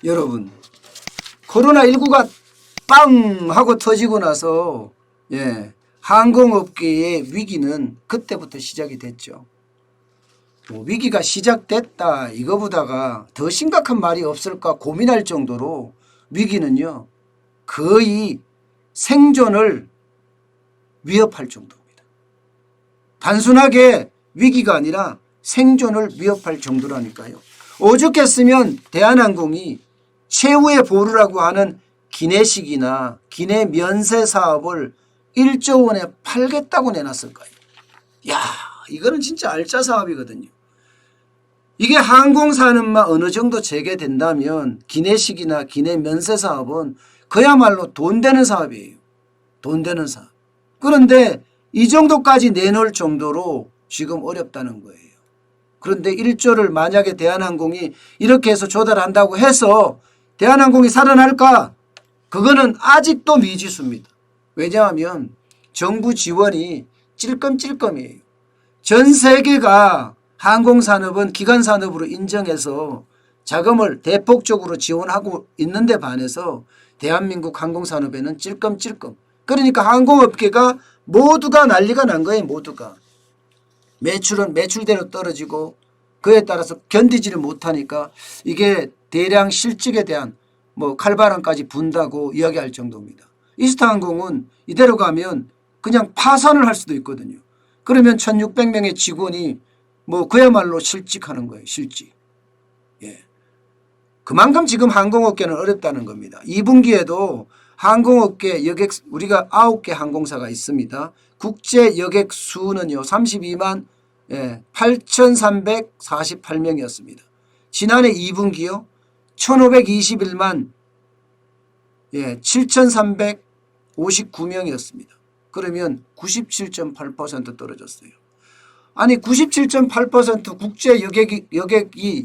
여러분, 코로나19가 빵 하고 터지고 나서 항공업계의 위기는 그때부터 시작이 됐죠. 위기가 시작됐다 이거보다가 더 심각한 말이 없을까 고민할 정도로 위기는요 거의 생존을 위협할 정도입니다. 단순하게 위기가 아니라 생존을 위협할 정도라니까요. 오죽했으면 대한항공이 최후의 보루라고 하는 기내식이나 기내 면세 사업을 1조 원에 팔겠다고 내놨을까요? 야, 이거는 진짜 알짜 사업이거든요. 이게 항공산업만 어느 정도 재개된다면 기내식이나 기내 면세 사업은 그야말로 돈 되는 사업이에요. 돈 되는 사업. 그런데 이 정도까지 내놓을 정도로 지금 어렵다는 거예요. 그런데 1조를 만약에 대한항공이 이렇게 해서 조달한다고 해서 대한항공이 살아날까? 그거는 아직도 미지수입니다. 왜냐하면 정부 지원이 찔끔찔끔이에요. 전 세계가 항공산업은 기간산업으로 인정해서 자금을 대폭적으로 지원하고 있는데 반해서 대한민국 항공산업에는 찔끔찔끔. 그러니까 항공업계가 모두가 난리가 난 거예요. 모두가. 매출은 매출대로 떨어지고 그에 따라서 견디지를 못하니까 이게 대량 실직에 대한 칼바람까지 분다고 이야기할 정도입니다. 이스타항공은 이대로 가면 그냥 파산을 할 수도 있거든요. 그러면 1600명의 직원이 그야말로 실직하는 거예요. 실직. 그만큼 지금 항공업계는 어렵다는 겁니다. 2분기에도 항공업계 여객 우리가 9개 항공사가 있습니다. 국제 여객 수는요 32만 8,348명이었습니다. 지난해 2분기요 1,521만 7,359명이었습니다. 그러면 97.8% 떨어졌어요. 아니 97.8% 국제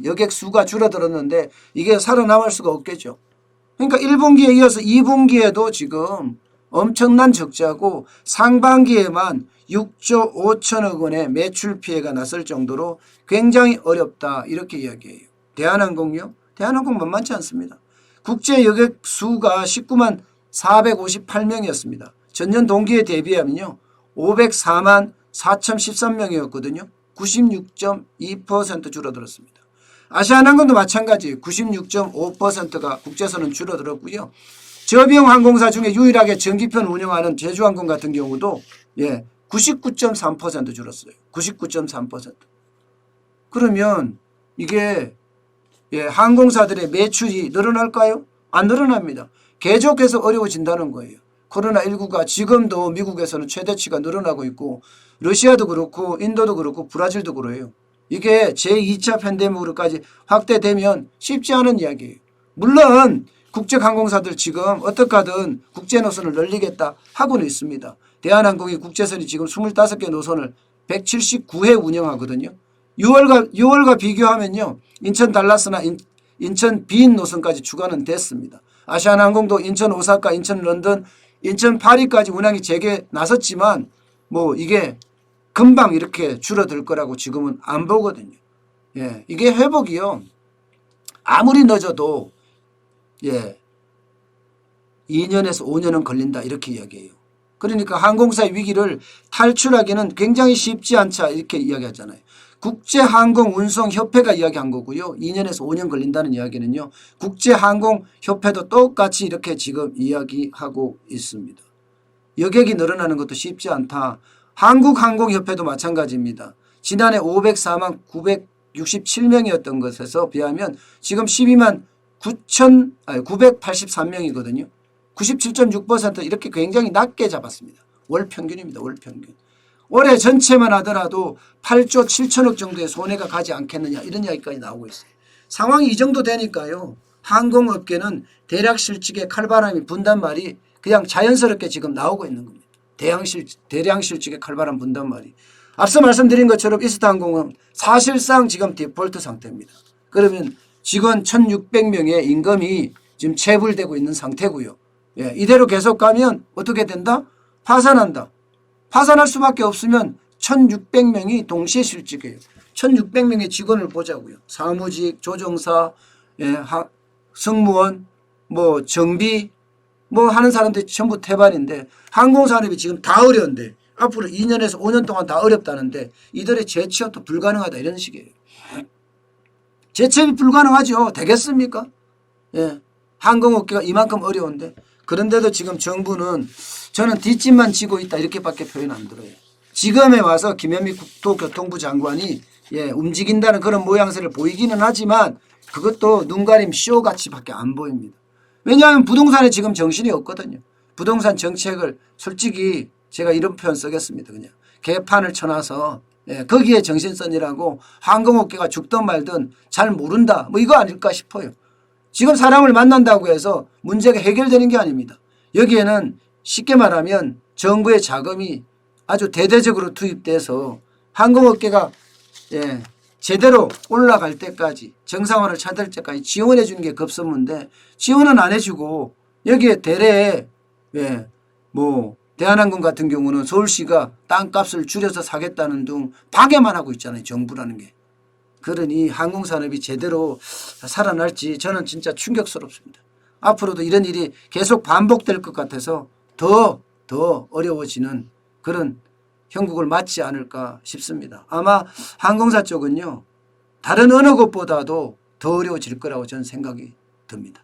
여객 수가 줄어들었는데 이게 살아남을 수가 없겠죠. 그러니까 1분기에 이어서 2분기에도 지금 엄청난 적자고 상반기에만 6조 5천억 원의 매출 피해가 났을 정도로 굉장히 어렵다 이렇게 이야기해요. 대한항공요? 대한항공 만만치 않습니다. 국제 여객 수가 19만 458명이었습니다. 전년 동기에 대비하면요 504만 4,013명이었거든요. 96.2% 줄어들었습니다. 아시아나항공도 마찬가지 96.5%가 국제선은 줄어들었고요. 저비용 항공사 중에 유일하게 전기편 운영하는 제주항공 같은 경우도 99.3% 줄었어요. 99.3%. 그러면 이게 항공사들의 매출이 늘어날까요? 안 늘어납니다. 계속해서 어려워진다는 거예요. 코로나19가 지금도 미국에서는 최대치가 늘어나고 있고 러시아도 그렇고 인도도 그렇고 브라질도 그래요. 이게 제2차 팬데믹으로까지 확대되면 쉽지 않은 이야기예요. 물론 국제항공사들 지금 어떻게 하든 국제 노선을 늘리겠다 하고는 있습니다. 대한항공이 국제선이 지금 25개 노선을 179회 운영하거든요. 6월과 비교하면요. 인천 달라스나 인천 빈 노선까지 추가는 됐습니다. 아시아나항공도 인천 오사카, 인천 런던, 인천 파리까지 운항이 재개 나섰지만 이게 금방 이렇게 줄어들 거라고 지금은 안 보거든요. 이게 회복이요. 아무리 늦어도 2년에서 5년은 걸린다 이렇게 이야기해요. 그러니까 항공사의 위기를 탈출하기는 굉장히 쉽지 않다 이렇게 이야기하잖아요. 국제항공운송협회가 이야기한 거고요. 2년에서 5년 걸린다는 이야기는요. 국제항공협회도 똑같이 이렇게 지금 이야기하고 있습니다. 여객이 늘어나는 것도 쉽지 않다. 한국항공협회도 마찬가지입니다. 지난해 504만 967명이었던 것에서 비하면 지금 12만 983명이거든요. 97.6% 이렇게 굉장히 낮게 잡았습니다. 월 평균입니다. 월 평균. 올해 전체만 하더라도 8조 7천억 정도의 손해가 가지 않겠느냐 이런 이야기까지 나오고 있어요. 상황이 이 정도 되니까요. 항공업계는 대략 실직의 칼바람이 분단 말이 그냥 자연스럽게 지금 나오고 있는 겁니다. 대량 실직의 칼바람 분단 말이. 앞서 말씀드린 것처럼 이스타항공은 사실상 지금 디폴트 상태입니다. 그러면 직원 1,600명의 임금이 지금 체불되고 있는 상태고요. 이대로 계속 가면 어떻게 된다? 파산한다. 파산할 수밖에 없으면 1,600명이 동시에 실직해요. 1,600명의 직원을 보자고요. 사무직, 조종사, 승무원, 뭐 정비 뭐 하는 사람들이 전부 태반인데 항공산업이 지금 다 어려운데 앞으로 2년에서 5년 동안 다 어렵다는데 이들의 재취업도 불가능하다 이런 식이에요. 재취업이 불가능하죠. 되겠습니까? 예. 항공업계가 이만큼 어려운데 그런데도 지금 정부는 저는 뒷짐만 지고 있다 이렇게밖에 표현 안 들어요. 지금에 와서 김현미 국토교통부 장관이 움직인다는 그런 모양새를 보이기는 하지만 그것도 눈가림 쇼같이밖에 안 보입니다. 왜냐하면 부동산에 지금 정신이 없거든요. 부동산 정책을 솔직히 제가 이런 표현 쓰겠습니다. 그냥 개판을 쳐놔서 거기에 정신 쓰느라고 항공업계가 죽든 말든 잘 모른다 뭐 이거 아닐까 싶어요. 지금 사람을 만난다고 해서 문제가 해결되는 게 아닙니다. 여기에는 쉽게 말하면 정부의 자금이 아주 대대적으로 투입돼서 항공업계가 제대로 올라갈 때까지 정상화를 찾을 때까지 지원해 주는 게 급선무인데 지원은 안 해주고 여기에 대래 뭐 대한항공 같은 경우는 서울시가 땅값을 줄여서 사겠다는 등 파괴만 하고 있잖아요. 정부라는 게. 그러니 항공산업이 제대로 살아날지 저는 진짜 충격스럽습니다. 앞으로도 이런 일이 계속 반복될 것 같아서 더 어려워지는 그런 형국을 맞지 않을까 싶습니다. 아마 항공사 쪽은요. 다른 어느 곳보다도 더 어려워질 거라고 저는 생각이 듭니다.